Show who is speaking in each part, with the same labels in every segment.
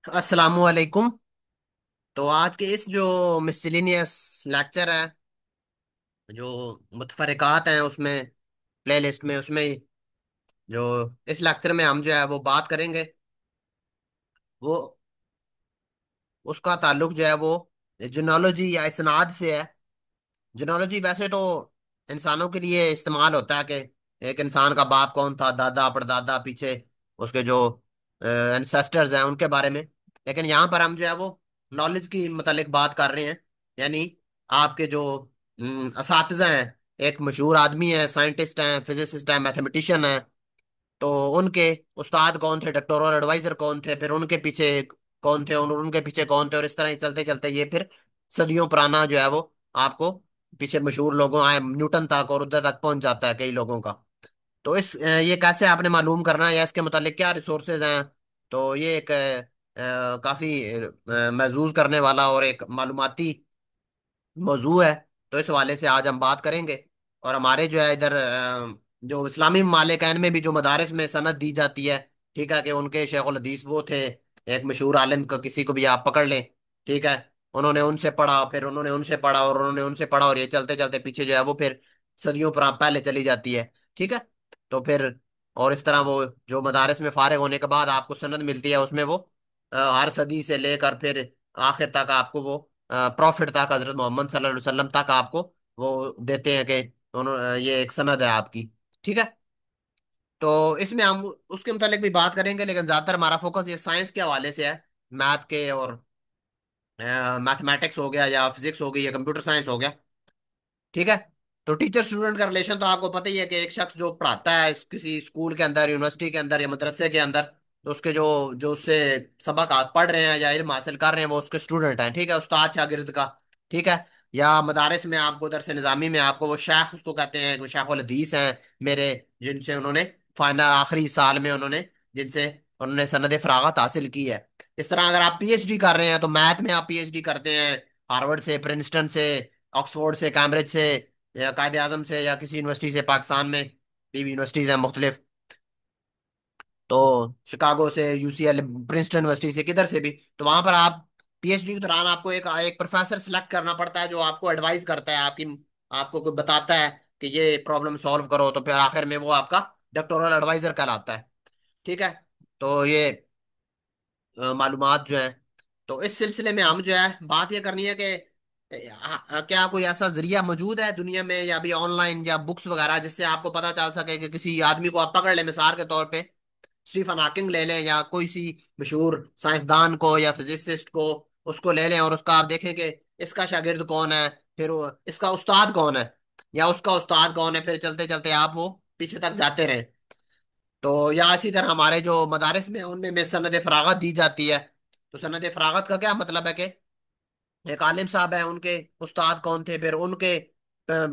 Speaker 1: अस्सलामुअलैकुम। तो आज के इस जो मिसलिनियस लेक्चर है, जो मुतफरिकात हैं उसमें, प्लेलिस्ट में, उसमें जो इस लेक्चर में हम जो है वो बात करेंगे, वो उसका ताल्लुक जो है वो जिनोलॉजी या इसनाद से है। जिनोलॉजी वैसे तो इंसानों के लिए इस्तेमाल होता है कि एक इंसान का बाप कौन था, दादा परदादा, पीछे उसके जो एंसेस्टर्स हैं उनके बारे में। लेकिन यहाँ पर हम जो है वो नॉलेज की मतलब बात कर रहे हैं। यानी आपके जो असातिज़ा हैं, एक मशहूर आदमी है, साइंटिस्ट हैं, फिजिसिस्ट हैं, मैथमेटिशियन हैं, तो उनके उस्ताद कौन थे, डॉक्टोरल एडवाइजर कौन थे, फिर उनके पीछे कौन थे और उनके पीछे कौन थे, और इस तरह ही चलते चलते ये फिर सदियों पुराना जो है वो आपको पीछे मशहूर लोगों आए न्यूटन तक और उधर तक पहुंच जाता है कई लोगों का। तो ये कैसे आपने मालूम करना है या इसके मुतालिक क्या रिसोर्सेज हैं, तो ये एक काफी महजूज करने वाला और एक मालूमाती मौजू है। तो इस हवाले से आज हम बात करेंगे। और हमारे जो है इधर जो इस्लामी मालिकाइन में भी जो मदारिस में सनद दी जाती है, ठीक है, कि उनके शेखुल हदीस वो थे, एक मशहूर आलिम का किसी को भी आप पकड़ लें, ठीक है, उन्होंने उनसे पढ़ा, फिर उन्होंने उनसे पढ़ा और उन्होंने उनसे पढ़ा, और ये चलते चलते पीछे जो है वो फिर सदियों पर पहले चली जाती है। ठीक है। तो फिर और इस तरह वो जो मदारिस में फारिग होने के बाद आपको सनद मिलती है, उसमें वो हर सदी से लेकर फिर आखिर तक आपको वो प्रॉफिट तक, हजरत मोहम्मद सल्लल्लाहु अलैहि वसल्लम तक आपको वो देते हैं कि ये एक सनद है आपकी। ठीक है। तो इसमें हम उसके मुतालिक भी बात करेंगे, लेकिन ज्यादातर हमारा फोकस ये साइंस के हवाले से है। मैथ के और मैथमेटिक्स हो गया या फिजिक्स हो गई या कंप्यूटर साइंस हो गया। ठीक है। तो टीचर स्टूडेंट का रिलेशन तो आपको पता ही है कि एक शख्स जो पढ़ाता है किसी स्कूल के अंदर, यूनिवर्सिटी के अंदर या मदरसे के अंदर, तो उसके जो जो उससे सबक पढ़ रहे हैं या इल्म हासिल कर रहे हैं वो उसके स्टूडेंट हैं। ठीक है, उस्ताद शागिर्द का। ठीक है। या मदारिस में आपको दरस निज़ामी में आपको वो शेख उसको कहते हैं, वो शेख उल हदीस हैं मेरे, जिनसे उन्होंने फाइनल आखिरी साल में उन्होंने जिनसे उन्होंने सनद फरागत हासिल की है। इस तरह अगर आप पीएचडी कर रहे हैं तो मैथ में आप पीएचडी करते हैं हार्वर्ड से, प्रिंसटन से, ऑक्सफोर्ड से, कैम्ब्रिज से, या कायदे आजम से, या किसी यूनिवर्सिटी से, पाकिस्तान में भी यूनिवर्सिटीज हैं मुख्तलिफ, तो शिकागो से, यूसीएल, प्रिंसटन यूनिवर्सिटी से, किधर से भी, तो वहां पर आप पीएचडी के दौरान आपको एक एक प्रोफेसर सिलेक्ट करना पड़ता है जो आपको एडवाइस करता है, आपकी आपको कोई बताता है कि ये प्रॉब्लम सॉल्व करो, तो फिर आखिर में वो आपका डॉक्टोरल एडवाइजर कहलाता है। ठीक है। तो ये मालूमात जो है, तो इस सिलसिले में हम जो है बात ये करनी है कि क्या कोई ऐसा जरिया मौजूद है दुनिया में या भी ऑनलाइन या बुक्स वगैरह जिससे आपको पता चल सके कि किसी आदमी को आप पकड़ लें, मिसाल के तौर पे स्टीफन हॉकिंग ले लें या कोई सी मशहूर साइंसदान को या फिजिसिस्ट को, उसको ले लें और उसका आप देखें कि इसका शागिर्द कौन है, फिर इसका उस्ताद कौन है या उसका उस्ताद कौन है, फिर चलते चलते आप वो पीछे तक जाते रहें। तो या इसी तरह हमारे जो मदारिस में उनमें में सनद फरागत दी जाती है। तो सनद फरागत का क्या मतलब है कि एक आलिम साहब है, उनके उस्ताद कौन थे, फिर उनके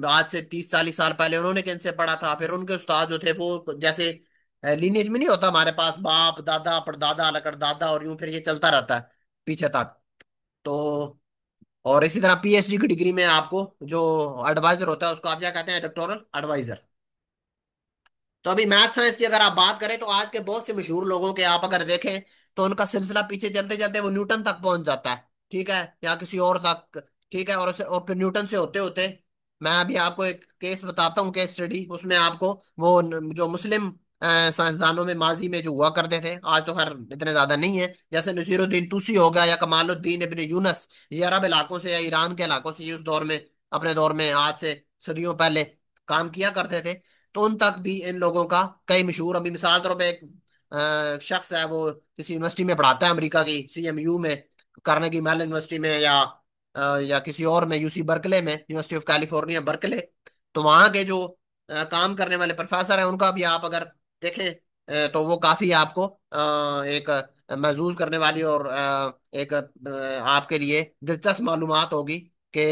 Speaker 1: आज से 30-40 साल पहले उन्होंने किनसे पढ़ा था, फिर उनके उस्ताद जो थे वो जैसे लीनेज में नहीं होता हमारे पास बाप दादा परदादा लकड़ दादा, और यूं फिर ये चलता रहता है पीछे तक। तो और इसी तरह पीएचडी की डिग्री में आपको जो एडवाइजर होता है उसको आप क्या कहते हैं, डॉक्टोरल एडवाइजर। तो अभी मैथ साइंस की अगर आप बात करें तो आज के बहुत से मशहूर लोगों के आप अगर देखें तो उनका सिलसिला पीछे चलते चलते वो न्यूटन तक पहुंच जाता है। ठीक है, या किसी और तक। ठीक है, और फिर न्यूटन से होते होते मैं अभी आपको एक केस बताता हूँ, केस स्टडी, उसमें आपको वो जो मुस्लिम साइंसदानों में माजी में जो हुआ करते थे, आज तो खैर इतने ज्यादा नहीं है, जैसे नसीरुद्दीन तुसी हो गया या कमालुद्दीन इब्न यूनस, ये अरब इलाकों से या ईरान के इलाकों से ये उस दौर में, अपने दौर में आज से सदियों पहले काम किया करते थे। तो उन तक भी इन लोगों का कई मशहूर, अभी मिसाल तौर पे एक शख्स है, वो किसी यूनिवर्सिटी में पढ़ाता है, अमेरिका की सीएमयू में, कार्नेगी मेलन यूनिवर्सिटी में, या किसी और में, यूसी बर्कले में, यूनिवर्सिटी ऑफ कैलिफोर्निया बर्कले। तो वहाँ के जो काम करने वाले प्रोफेसर हैं उनका भी आप अगर देखें तो वो काफी आपको एक महसूस करने वाली और एक आपके लिए दिलचस्प मालूमात होगी कि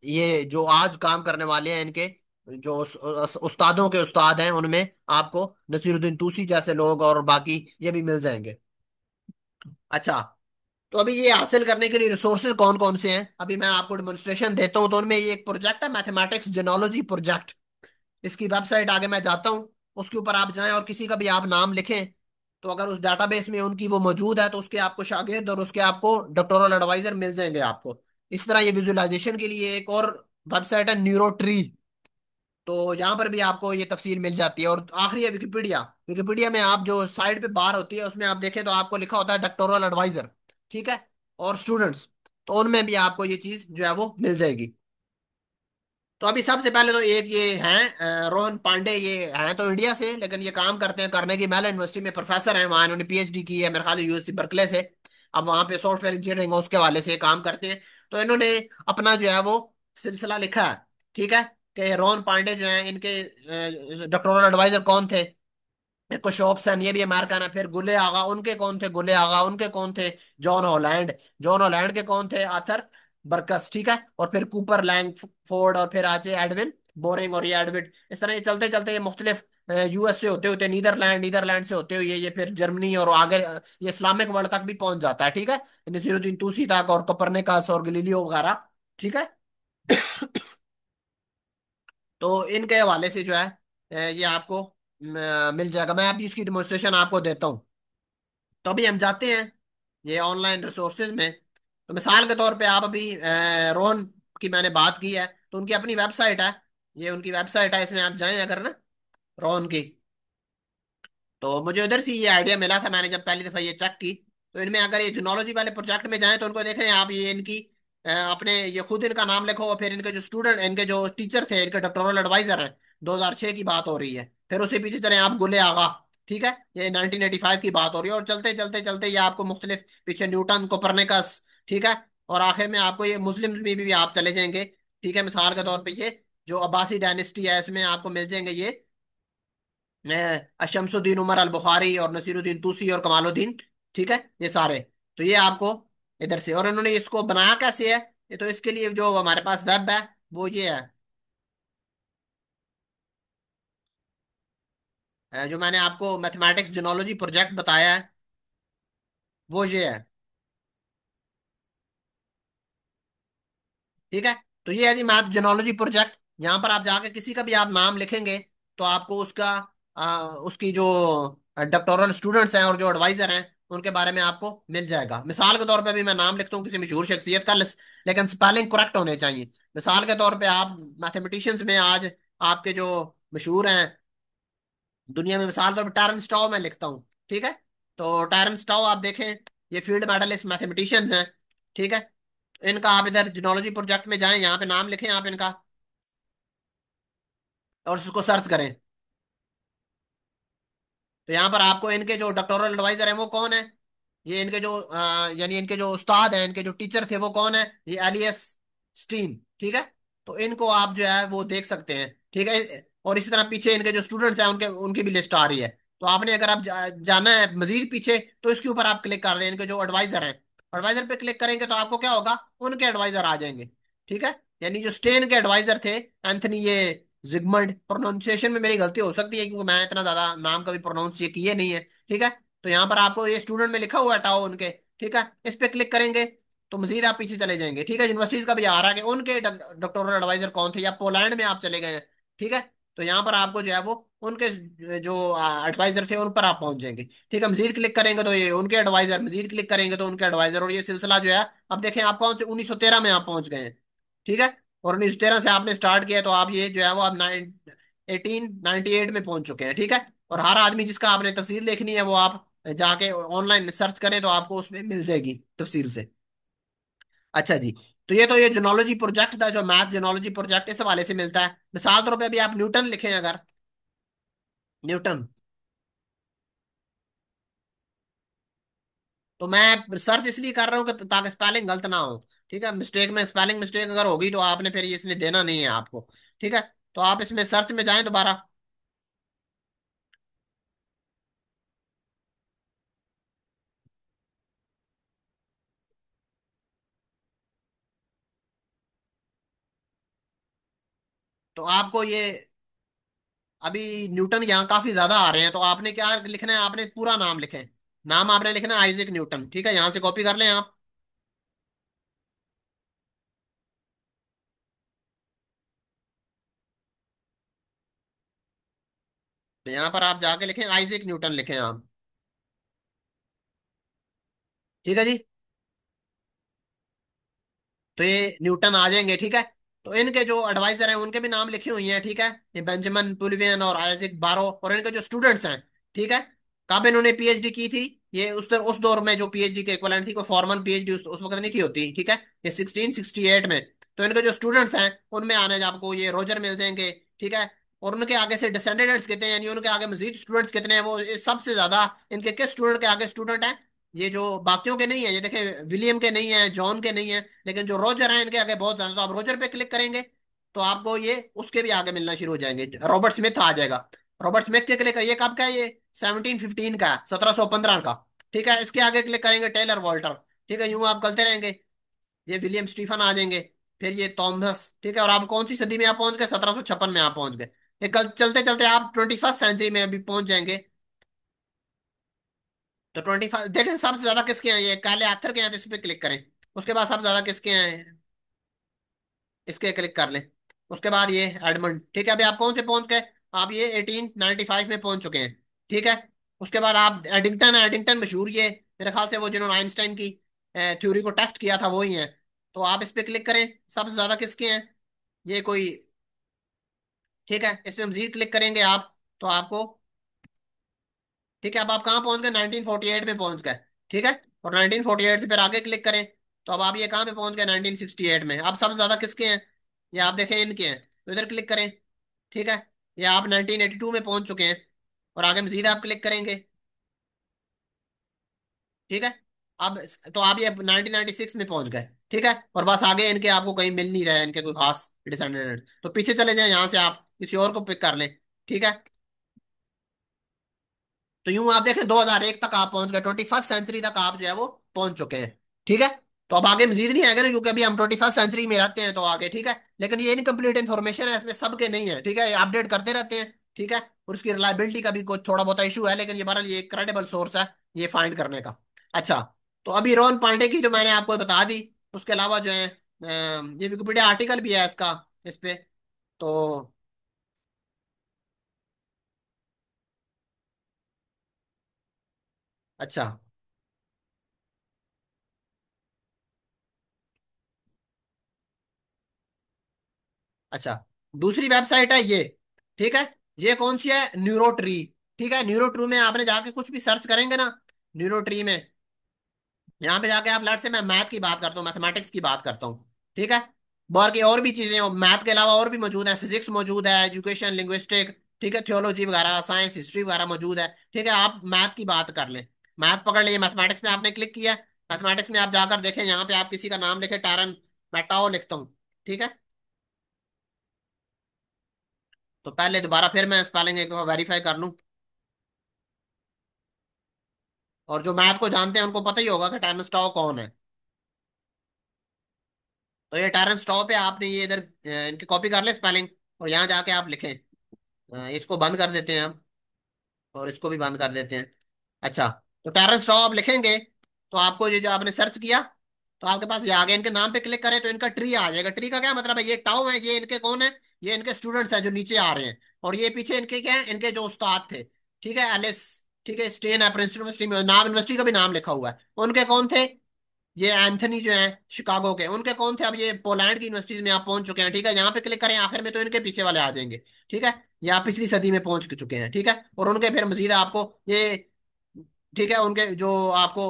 Speaker 1: ये जो आज काम करने वाले हैं इनके जो उस्तादों के उस्ताद हैं उनमें आपको नसीरुद्दीन तूसी जैसे लोग और बाकी ये भी मिल जाएंगे। अच्छा। तो अभी ये हासिल करने के लिए रिसोर्सेज कौन कौन से हैं, अभी मैं आपको डेमोन्स्ट्रेशन देता हूँ। तो उनमें ये एक प्रोजेक्ट है, मैथमेटिक्स जेनोलॉजी प्रोजेक्ट। इसकी वेबसाइट आगे मैं जाता हूँ, उसके ऊपर आप जाएं और किसी का भी आप नाम लिखें, तो अगर उस डाटाबेस में उनकी वो मौजूद है तो उसके आपको शागिर्द और उसके आपको डॉक्टोरल एडवाइजर मिल जाएंगे आपको। इस तरह ये विजुअलाइजेशन के लिए एक और वेबसाइट है, न्यूरो ट्री। तो यहाँ पर भी आपको ये तफसील मिल जाती है। और आखिरी है विकिपीडिया। विकिपीडिया में आप जो साइड पे बार होती है उसमें आप देखें तो आपको लिखा होता है डॉक्टोरल एडवाइजर, ठीक है, और स्टूडेंट्स। तो उनमें भी आपको ये चीज जो है वो मिल जाएगी। तो अभी सबसे पहले तो एक ये हैं रोहन पांडे, ये हैं तो इंडिया से लेकिन ये काम करते हैं कार्नेगी मेलन यूनिवर्सिटी में, प्रोफेसर हैं वहाँ, इन्होंने पीएचडी की है मेरे ख्याल यूएससी बर्कले से। अब वहाँ पे सॉफ्टवेयर इंजीनियरिंग उसके हवाले से काम करते हैं। तो इन्होंने अपना जो है वो सिलसिला लिखा है, ठीक है, कि रोहन पांडे जो है इनके डॉक्टोरल एडवाइजर कौन थे। देखो शॉपसन ये भी अमेरिकन है। फिर गुले आगा, उनके कौन थे, गुले आगा उनके कौन थे, जॉन हॉलैंड। जॉन हॉलैंड के कौन थे, आर्थर बरकस, ठीक है। और फिर कूपर लैंगफोर्ड, और फिर आचे एडविन बोरिंग, और ये एडविन। इस तरह ये चलते चलते ये मुख्तलिफ यूएस से होते होते नीदरलैंड, नीदरलैंड से होते हुए ये फिर जर्मनी और आगे ये इस्लामिक वर्ल्ड तक भी पहुंच जाता है, ठीक है, नसीरुद्दीन तूसी तक और कोपरनिकस और गलीलियो वगैरह, ठीक है। तो इनके हवाले से जो है ये आपको मिल जाएगा। मैं अभी इसकी डिमोन्स्ट्रेशन आपको देता हूँ। तो अभी हम जाते हैं ये ऑनलाइन रिसोर्सेज में। तो मिसाल के तौर पे आप अभी रोहन की मैंने बात की है तो उनकी अपनी वेबसाइट है। ये उनकी वेबसाइट है, इसमें आप जाएं अगर ना, रोहन की। तो मुझे उधर से ये आइडिया मिला था, मैंने जब पहली दफा ये चेक की। तो इनमें अगर ये जूनोलॉजी वाले प्रोजेक्ट में जाएं तो उनको देख रहे हैं आप, ये इनकी अपने ये खुद इनका नाम लिखो और फिर इनके जो स्टूडेंट, इनके जो टीचर थे, इनके डॉक्टोरल एडवाइजर हैं, 2006 की बात हो रही है। फिर उसके पीछे चले आप, गुले आगा, ठीक है, ये 1985 की बात हो रही है। और चलते चलते चलते ये आपको मुख्तलिफ पीछे न्यूटन, कोपरनिकस, ठीक है, और आखिर में आपको ये मुस्लिम्स में भी आप चले जाएंगे, ठीक है। मिसाल के तौर पर ये जो अब्बासी डायनेस्टी है इसमें आपको मिल जाएंगे ये शमसुद्दीन उमर अल बुखारी और नसीरुद्दीन तूसी और कमालुद्दीन, ठीक है, ये सारे। तो ये आपको इधर से। और इन्होंने इसको बनाया कैसे है, ये तो इसके लिए जो हमारे पास वेब है वो ये है, जो मैंने आपको मैथमेटिक्स जोनोलॉजी प्रोजेक्ट बताया है वो ये है, ठीक है। तो ये है जी मैथ जोनोलॉजी प्रोजेक्ट। यहाँ पर आप जाके किसी का भी आप नाम लिखेंगे तो आपको उसका उसकी जो डॉक्टोरल स्टूडेंट्स हैं और जो एडवाइजर हैं उनके बारे में आपको मिल जाएगा। मिसाल के तौर पे भी मैं नाम लिखता हूँ किसी मशहूर शख्सियत का, लेकिन स्पेलिंग करेक्ट होने चाहिए। मिसाल के तौर पे आप मैथमेटिशियंस में आज आपके जो मशहूर हैं दुनिया में, मिसाल के तौर पर टायरन स्टॉव मैं लिखता हूँ, ठीक है। तो टायरन स्टॉव आप देखें, ये फील्ड मेडलिस्ट मैथमेटिशियंस हैं, ठीक है। इनका आप इधर जिनोलॉजी प्रोजेक्ट में जाएं, यहाँ पे नाम लिखें आप इनका और उसको सर्च करें। तो यहाँ पर आपको इनके जो डॉक्टोरल एडवाइजर हैं वो कौन है, ये इनके जो यानी इनके जो उस्ताद हैं, इनके जो टीचर थे वो कौन है, ये एलियस स्टीन, ठीक है। तो इनको आप जो है वो देख सकते हैं, ठीक है। और इसी तरह पीछे इनके जो स्टूडेंट्स हैं उनके उनकी भी लिस्ट आ रही है। तो आपने अगर आप जाना है मजीद पीछे तो इसके ऊपर आप क्लिक कर दें, इनके जो एडवाइजर हैं, एडवाइजर पे क्लिक करेंगे तो आपको क्या होगा, उनके एडवाइजर आ जाएंगे, ठीक है। यानी जो स्टेन के एडवाइजर थे एंथनी ये जिगमंड, प्रोनाउंसिएशन में मेरी गलती हो सकती है क्योंकि मैं इतना ज्यादा नाम कभी प्रोनाउंस ये किए नहीं है, ठीक है। तो यहाँ पर आपको ये स्टूडेंट में लिखा हुआ है टाओ उनके, ठीक है, इस पे क्लिक करेंगे तो मजीद आप पीछे चले जाएंगे, ठीक है। यूनिवर्सिटीज का भी आ रहा है कि उनके डॉक्टोरल एडवाइजर कौन थे, या पोलैंड में आप चले गए हैं, ठीक है। तो यहाँ पर आपको जो है वो उनके जो एडवाइजर थे उन पर आप पहुंच जाएंगे, ठीक है। मजीद क्लिक करेंगे तो ये उनके एडवाइजर, मजीद क्लिक करेंगे तो उनके एडवाइजर, और ये सिलसिला जो है अब देखें आप कौन से 1913 में आप पहुंच गए हैं, ठीक है। और 1913 से आपने स्टार्ट किया तो आप ये जो है वो आप 1898 में पहुंच चुके हैं, ठीक है। और हर आदमी जिसका आपने तफसील देखनी है वो आप जाके ऑनलाइन सर्च करें तो आपको उसमें मिल जाएगी तफसील से। अच्छा जी। तो ये जोनोलॉजी प्रोजेक्ट था, जो मैथ जोनोलॉजी प्रोजेक्ट इस हवाले से मिलता है। मिसाल तौर पे अभी आप न्यूटन लिखें अगर, न्यूटन, तो मैं सर्च इसलिए कर रहा हूँ कि ताकि स्पेलिंग गलत ना हो, ठीक है। मिस्टेक में स्पेलिंग मिस्टेक अगर होगी तो आपने फिर ये इसने देना नहीं है आपको, ठीक है। तो आप इसमें सर्च में जाएं दोबारा। तो आपको ये अभी न्यूटन यहाँ काफी ज्यादा आ रहे हैं, तो आपने क्या लिखना है, आपने पूरा नाम लिखें। नाम आपने लिखना है आइजैक न्यूटन, ठीक है, यहाँ से कॉपी कर लें आप। तो यहाँ पर आप जाके लिखें आइजैक न्यूटन लिखें आप। ठीक है जी। तो ये न्यूटन आ जाएंगे, ठीक है। तो इनके जो एडवाइजर हैं उनके भी नाम लिखे हुए हैं, ठीक है। ये बेंजामिन पुलिवियन और आइजैक बारो, और इनके जो स्टूडेंट्स हैं, ठीक है। कब इन्होंने पीएचडी की थी? ये उस दौर में जो पीएचडी के इक्विवेलेंट थी, कोई फॉर्मल पीएचडी उस वक्त नहीं थी होती, ठीक है। ये 1668 में। तो इनके जो स्टूडेंट्स हैं उनमें आने आपको ये रोजर मिल जाएंगे, ठीक है। और उनके आगे से डिसेंडेंट्स कितने हैं, यानी उनके आगे मजीद स्टूडेंट्स कितने हैं, वो सबसे ज्यादा इनके किस स्टूडेंट के आगे स्टूडेंट है? ये जो बाकियों के नहीं है, ये देखे, विलियम के नहीं है, जॉन के नहीं है, लेकिन जो रोजर है इनके आगे बहुत ज्यादा। तो आप रोजर पे क्लिक करेंगे तो आपको ये उसके भी आगे मिलना शुरू हो जाएंगे, रॉबर्ट स्मिथ आ जाएगा। रॉबर्ट स्मिथ के क्लिक, ये कब का है? ये 1715 का, 1715 का, ठीक है। इसके आगे क्लिक करेंगे, टेलर वॉल्टर, ठीक है। यूं आप चलते रहेंगे, ये विलियम स्टीफन आ जाएंगे, फिर ये थॉमस, ठीक है। और आप कौन सी सदी में आप पहुंच गए? 1756 में आप पहुंच गए। ये कल चलते चलते आप 21st सेंचुरी में अभी पहुंच जाएंगे। तो 25 देखें सबसे ज्यादा किसके हैं, ये काले आथर के हैं, तो इस पे क्लिक करें। उसके बाद सबसे ज्यादा किसके हैं, इसके क्लिक कर लें। उसके बाद ये एडमंड, ठीक है। अभी आप कौन से पहुंच गए? आप ये 1895 में पहुंच चुके हैं, ठीक है। उसके बाद आप एडिंगटन, एडिंगटन मशहूर, ये मेरे ख्याल से वो जिन्होंने आइंस्टाइन की थ्योरी को टेस्ट किया था वही है। तो आप इस पे क्लिक करें, सबसे ज्यादा किसके हैं, ये कोई, ठीक है। इस पे मजीद क्लिक करेंगे आप, तो आपको, ठीक है। अब आप कहाँ पहुंच गए? 1948 में पहुंच गए, ठीक है। और 1948 से फिर आगे क्लिक करें, तो अब आप ये कहाँ पे पहुंच गए? 1968 में। अब सबसे ज्यादा किसके हैं? ये आप देखें इनके हैं, तो इधर क्लिक करें, ठीक है। ये आप 1982 में पहुंच चुके हैं, और आगे मजीद आप क्लिक करेंगे, ठीक है। अब तो आप ये 1996 में पहुंच गए, ठीक है। और बस आगे इनके आपको कहीं मिल नहीं रहा है, इनके कोई खास डिसेंडेंट। तो पीछे चले जाएं, यहाँ से आप किसी और को पिक कर लें, ठीक है। तो यूं आप देखें 2001 तक आप पहुंच गए, 21st सेंचुरी तक आप जो है वो पहुंच चुके हैं, ठीक है। तो अब आगे मजीद नहीं आएगा ना, क्योंकि अभी हम 21st सेंचुरी में रहते हैं, तो आगे, ठीक है। लेकिन ये इनकम्प्लीट इन्फॉर्मेशन है, इसमें सबके नहीं है, ठीक है। ये अपडेट करते रहते हैं, ठीक है। और उसकी रिलायबिलिटी का भी कुछ थोड़ा बहुत इशू है, लेकिन ये बहरहाल ये क्रेडिबल सोर्स है ये फाइंड करने का। अच्छा, तो अभी रोहन पांडे की जो मैंने आपको बता दी, उसके अलावा जो है ये विकिपीडिया आर्टिकल भी है इसका, इस पे। तो अच्छा, अच्छा, दूसरी वेबसाइट है ये, ठीक है। ये कौन सी है? न्यूरो ट्री, ठीक है। न्यूरो ट्री में आपने जाके कुछ भी सर्च करेंगे ना, न्यूरो ट्री में, यहाँ पे जाके आप, लेट से मैं मैथ की बात करता हूँ, मैथमेटिक्स की बात करता हूँ, ठीक है। बाकी और भी चीजें, मैथ के अलावा और भी मौजूद है, फिजिक्स मौजूद है, एजुकेशन, लिंग्विस्टिक, ठीक है, थियोलॉजी वगैरह, साइंस, हिस्ट्री वगैरह मौजूद है, ठीक है। आप मैथ की बात कर लें, मैथ पकड़ लिए, मैथमेटिक्स में आपने क्लिक किया। मैथमेटिक्स में आप जाकर देखें, यहाँ पे आप किसी का नाम लिखे, टैरन मैटाओ लिखता हूँ, ठीक है। तो पहले दोबारा फिर मैं स्पेलिंग एक बार वेरीफाई कर लूँ। और जो मैथ को जानते हैं उनको पता ही होगा कि टैरन स्टॉ कौन है। तो ये टैरन स्टॉ पे आपने ये इधर इनकी कॉपी कर ले स्पेलिंग, और यहाँ जाके आप लिखें। इसको बंद कर देते हैं हम, और इसको भी बंद कर देते हैं। अच्छा, तो टैरन स्टॉ आप लिखेंगे, तो आपको ये जो आपने सर्च किया, तो आपके पास ये आ गया। इनके नाम पे क्लिक करें तो इनका ट्री आ जाएगा। ट्री का क्या मतलब है? ये टाउ है, ये इनके कौन है? ये इनके स्टूडेंट्स हैं जो नीचे आ रहे हैं। और ये पीछे इनके क्या है? इनके जो उस्ताद थे, ठीक है, एलिस, ठीक है, स्टेन है, प्रिंसटन यूनिवर्सिटी में नाम, यूनिवर्सिटी का भी नाम लिखा हुआ है। उनके कौन थे? ये एंथनी जो है शिकागो के, उनके कौन थे? अब ये पोलैंड की यूनिवर्सिटीज में आप पहुंच चुके हैं, ठीक है। यहाँ पे क्लिक करें आखिर में, तो इनके पीछे वाले आ जाएंगे, ठीक है। ये आप पिछली सदी में पहुंच चुके हैं, ठीक है। और उनके फिर मजीद आपको ये, ठीक है, उनके जो आपको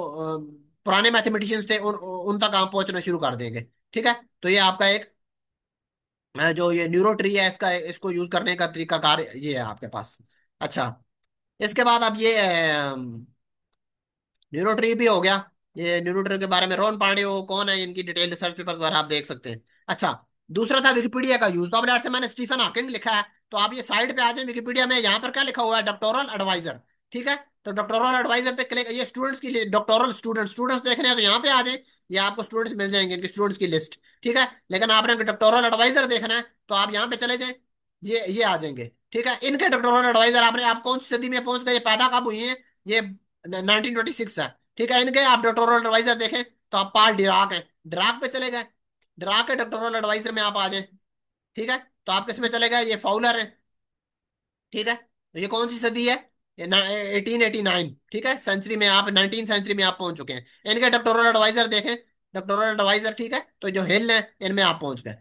Speaker 1: पुराने मैथमेटिशियंस थे उन तक आप पहुंचना शुरू कर देंगे, ठीक है। तो ये आपका एक जो ये न्यूरो ट्री है, इसका इसको यूज करने का तरीका कार ये है आपके पास। अच्छा, इसके बाद अब ये न्यूरो ट्री भी हो गया। ये न्यूरो ट्री के बारे में रोहन पांडे वो कौन है, इनकी डिटेल रिसर्च पेपर्स वगैरह आप देख सकते हैं। अच्छा, दूसरा था विकिपीडिया का यूज। तो अब से मैंने स्टीफन हॉकिंग लिखा है, तो आप ये साइड पे आ जाए विकिपीडिया में, यहाँ पर क्या लिखा हुआ है? डॉक्टोरल एडवाइजर, ठीक है। तो डॉक्टोरल एडवाइजर पे क्लिक, ये स्टूडेंट्स की डॉक्टोरल स्टूडेंट्स देखने हैं तो यहाँ पे आ जाए। ये आपको स्टूडेंट्स मिल जाएंगे, इनके स्टूडेंट्स की लिस्ट, ठीक है। लेकिन आपने डॉक्टोरल एडवाइजर देखना है तो आप यहाँ पे चले जाएं, ये आ जाएंगे, ठीक है। इनके डॉक्टोरल एडवाइजर आपने, आप कौन सी सदी में पहुंच गए, ये पैदा कब हुई है? ये 1926 है, ठीक है। इनके आप डॉक्टोरल एडवाइजर देखें तो आप पाल डिराक हैं, डिराक पे चले गए, डिराक के डॉक्टोरल एडवाइजर में आप आ जाए, ठीक है। तो आप किस में चले गए? ये फाउलर है, ठीक है। तो ये कौन सी सदी है? 1889, ठीक है, सेंचुरी में आप 19th सेंचुरी में आप पहुंच चुके हैं। इनके डॉक्टोरल एडवाइजर देखें, डॉक्टोरल एडवाइजर, ठीक है, तो जो हिल है इनमें आप पहुंच गए।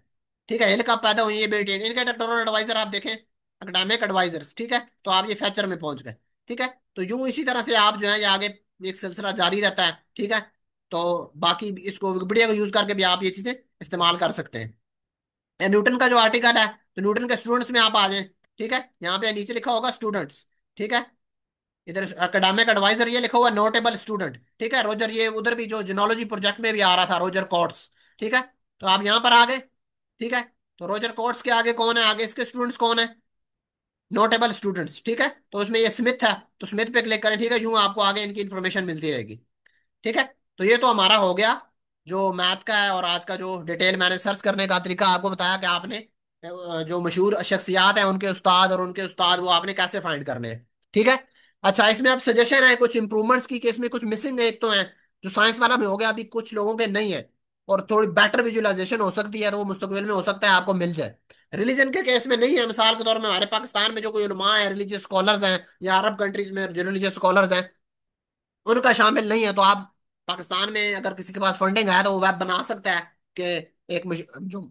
Speaker 1: ठीक है, हिल कब पैदा हुई, ये बेटी इनके डॉक्टोरल एडवाइजर आप देखें, एकेडमिक एडवाइजर्स, ठीक है, तो आप ये फैचर में पहुंच गए। ठीक है, तो यूं इसी तरह से आप जो है ये आगे एक सिलसिला जारी रहता है। ठीक है, तो बाकी इसको विकिपीडिया को यूज करके भी आप ये चीजें इस्तेमाल कर सकते हैं। ये न्यूटन का जो आर्टिकल है, तो न्यूटन के स्टूडेंट्स में आप आ जाएं। ठीक है, यहाँ पे नीचे लिखा होगा स्टूडेंट्स। ठीक है, इधर एकेडमिक एडवाइजर ये लिखा हुआ नोटेबल स्टूडेंट। ठीक है, रोजर, ये उधर भी जो जिनोलॉजी प्रोजेक्ट में भी आ रहा था रोजर कॉर्ट्स। ठीक है, तो आप यहाँ पर आ गए। ठीक है, तो रोजर कॉर्ट्स के आगे कौन है, आगे इसके स्टूडेंट्स कौन है, नोटेबल स्टूडेंट्स। ठीक है, तो उसमें ये स्मिथ है, तो स्मिथ पे क्लिक करें। ठीक है, यूं आपको आगे इनकी इन्फॉर्मेशन मिलती रहेगी। ठीक है, तो ये तो हमारा हो गया जो मैथ का है, और आज का जो डिटेल मैंने सर्च करने का तरीका आपको बताया कि आपने जो मशहूर शख्सियात हैं उनके उस्ताद, और उनके उस्ताद वो आपने कैसे फाइंड करने हैं। ठीक है, अच्छा, इसमें अब सजेशन है कुछ इंप्रूवमेंट्स की, कि इसमें कुछ मिसिंग है। एक तो है जो साइंस वाला में हो गया, अभी कुछ लोगों के नहीं है, और थोड़ी बेटर विजुअलाइजेशन हो सकती है, तो वो मुस्तकबिल में हो सकता है आपको मिल जाए। रिलीजन के केस में नहीं है, मिसाल के तौर में हमारे पाकिस्तान में जो कोई उलमा है, रिलीजियस स्कॉलर्स हैं, या अरब कंट्रीज में जो रिलीजियस स्कॉलर्स हैं, उनका शामिल नहीं है। तो आप पाकिस्तान में अगर किसी के पास फंडिंग है तो वो वेब बना सकता है कि एक जो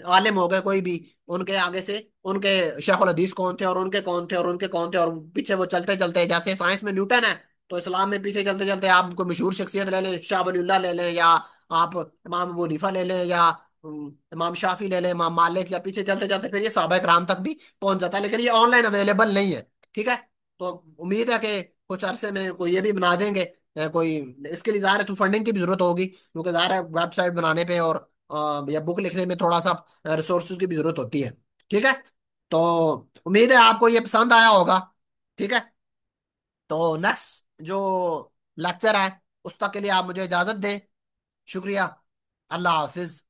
Speaker 1: आलिम हो गए कोई भी, उनके आगे से उनके शेखुल हदीस कौन थे, और उनके कौन थे, और उनके कौन थे, और पीछे वो चलते चलते, जैसे साइंस में न्यूटन है, तो इस्लाम में पीछे चलते चलते आप कोई मशहूर शख्सियत ले लें, शाह वलीउल्लाह ले लें, या आप इमाम अबू हनीफा ले लें, या इमाम शाफी ले लें, इमाम मालिक, या पीछे चलते चलते फिर ये सहाबा कराम तक भी पहुंच जाता है, लेकिन ये ऑनलाइन अवेलेबल नहीं है। ठीक है, तो उम्मीद है कि कुछ अरसे में कोई ये भी बना देंगे। कोई इसके लिए ज़ाहिर है तो फंडिंग की भी जरूरत होगी, क्योंकि ज़ाहिर है वेबसाइट बनाने पे और या बुक लिखने में थोड़ा सा रिसोर्सेज की भी जरूरत होती है। ठीक है, तो उम्मीद है आपको ये पसंद आया होगा। ठीक है, तो नेक्स्ट जो लेक्चर है उस तक के लिए आप मुझे इजाजत दें। शुक्रिया। अल्लाह हाफिज।